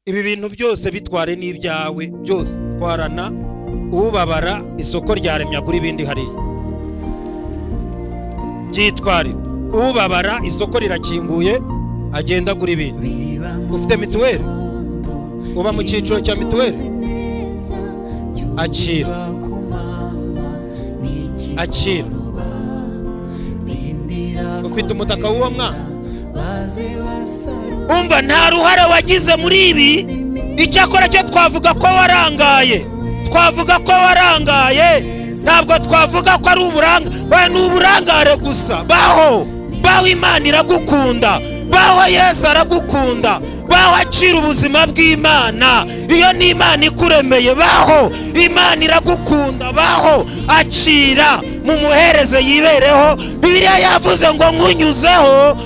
ibi bintu byose bitware n'ibyawe byose twarana ubabara isoko ryaremya kuri bindi hariya byitware ubabara isoko rirakinguye agenda kuri bindi ufite mituweli uba mu cyiciro cya mituweli akira ufite umutaka w'uwo mwana umva nta ruhare wagize muri ibi icyakora cyo twavuga ko warangaye ntabwo twavuga ko ari uburangare gusa baho Imana iragukunda baho Yesu aragukunda baho acira ubuzima bw'Imana iyo ni Imana ikuremeye baho Imana iragukunda baho acira mu muhereze yibereho Bibiliya yavuze ngo nkunyuzeho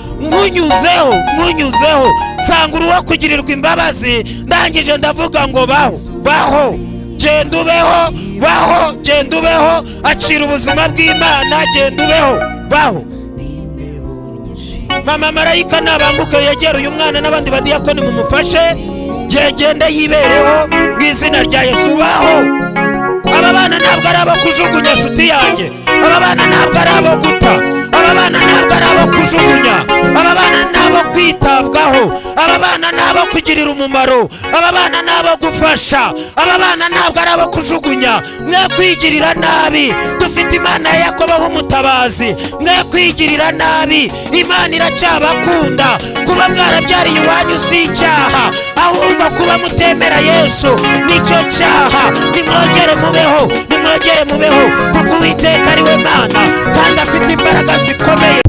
sanga uruwo kugirirwa imbabazi ndangije ndavuga ngo baho genda ubeho acira ubuzima bw'Imana genda ubeho baho mama marayika nabanguke yegera uyu mwana n'abandi badiyakoni mumufashe gende yibereho mu izina rya Yesu baho aba bana ntabwo ari abo kujugunya nshuti yanjye aba bana ntabwo ari abo guta aba bana ntabwo ari abo kujugunya aba bana nabo kwitabwaho aba bana nabo kugirira umumaro aba bana nabo gufasha aba bana ntabwo ari abo kujugunya mwe kwigirira nabi dufite Imana ya Yakobo w'umutabazi mwe kwigirira nabi Imana iracyabakunda kuba mwarabyariye iwanyu si icyaha ahubwo kuba mutemera Yesu nicyo cyaha nimwongere mubeho kuko Uwiteka ari we Mana kandi afite imbaraga zikomeye